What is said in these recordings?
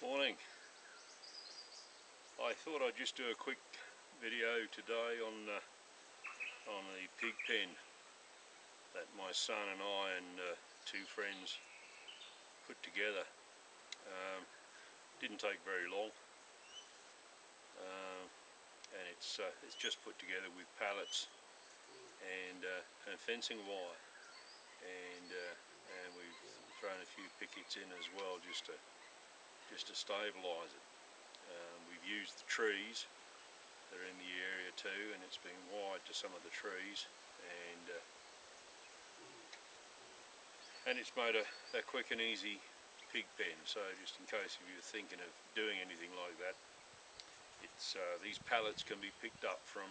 Morning. I thought I'd just do a quick video today on the pig pen that my son and I and two friends put together. Didn't take very long, and it's just put together with pallets and fencing wire, and we've thrown a few pickets in as well just to stabilise it. We've used the trees that are in the area too, and it's been wired to some of the trees, and it's made a quick and easy pig pen. So just in case if you're thinking of doing anything like that, it's these pallets can be picked up from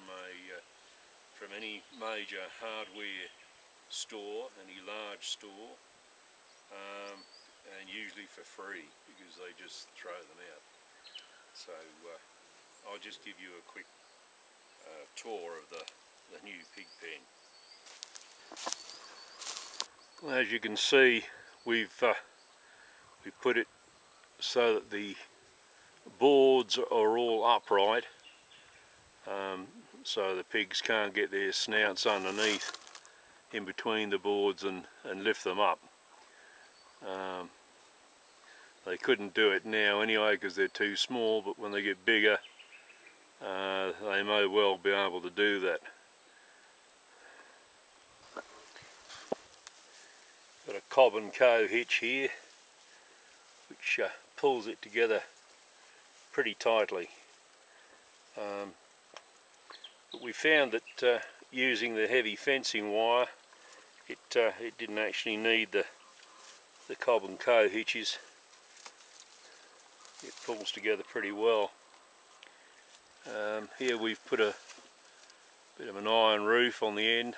any major hardware store, any large store, and usually for free because they just throw them out. So I'll just give you a quick tour of the new pig pen. Well, as you can see, we've put it so that the boards are all upright, so the pigs can't get their snouts underneath in between the boards and lift them up. They couldn't do it now anyway because they're too small, but when they get bigger they may well be able to do that. Got a Cobb and Co hitch here which pulls it together pretty tightly, but we found that using the heavy fencing wire it didn't actually need the Cobb and Co hitches. It pulls together pretty well. Here we've put a bit of an iron roof on the end,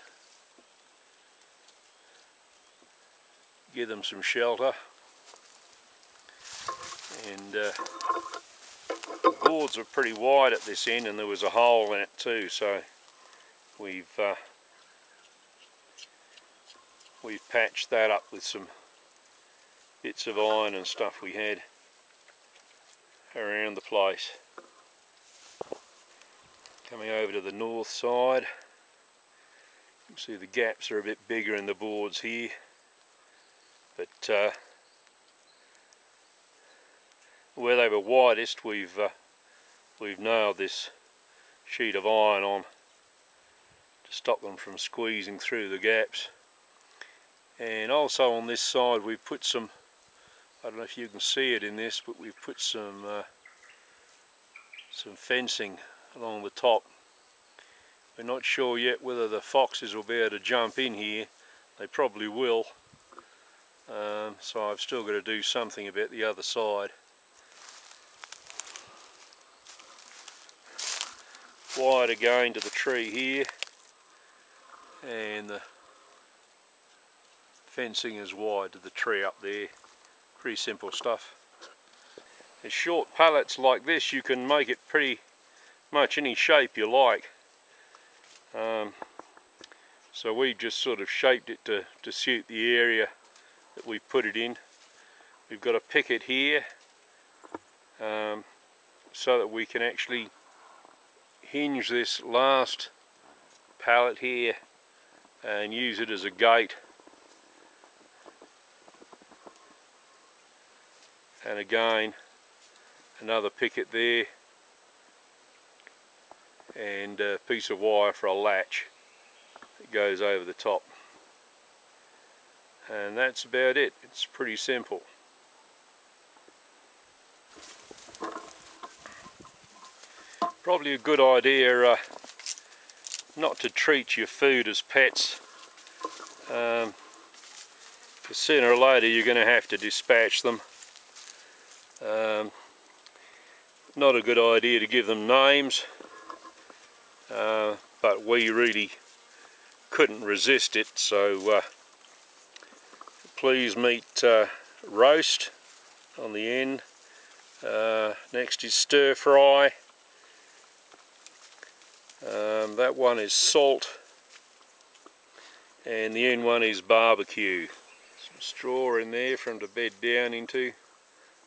give them some shelter, and the boards are pretty wide at this end, and there was a hole in it too, so we've patched that up with some bits of iron and stuff we had around the place. Coming over to the north side, you can see the gaps are a bit bigger in the boards here, but where they were widest we've nailed this sheet of iron on to stop them from squeezing through the gaps. And also on this side we've put some, I don't know if you can see it in this, but we've put some fencing along the top. We're not sure yet whether the foxes will be able to jump in here. They probably will, so I've still got to do something about the other side. Wired again to the tree here, and the fencing is wired to the tree up there. Pretty simple stuff. As short pallets like this, you can make it pretty much any shape you like. So we've just sort of shaped it to suit the area that we put it in. We've got a picket here so that we can actually hinge this last pallet here and use it as a gate. And again, another picket there, and a piece of wire for a latch that goes over the top. And that's about it. It's pretty simple. Probably a good idea not to treat your food as pets, because sooner or later you're going to have to dispatch them. Not a good idea to give them names, but we really couldn't resist it, so please meet roast on the end. Next is stir fry. That one is salt, and the end one is barbecue. Some straw in there for them to bed down into.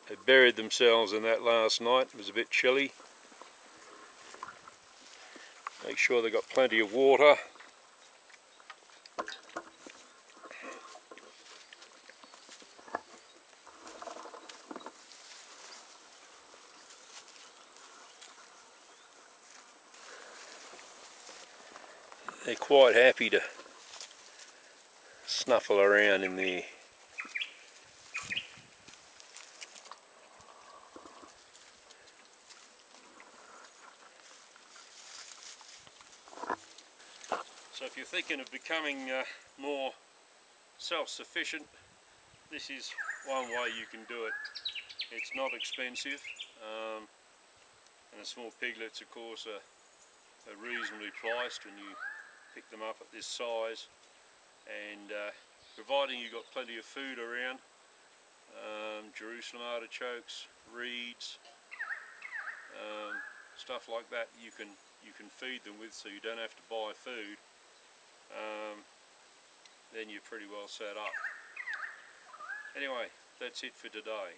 They buried themselves in that last night. It was a bit chilly. Make sure they got plenty of water. They're quite happy to snuffle around in there. So if you're thinking of becoming more self-sufficient, this is one way you can do it. It's not expensive, and the small piglets of course are reasonably priced when you pick them up at this size, and providing you've got plenty of food around, Jerusalem artichokes, reeds, stuff like that you can feed them with, so you don't have to buy food, then you're pretty well set up. Anyway, that's it for today.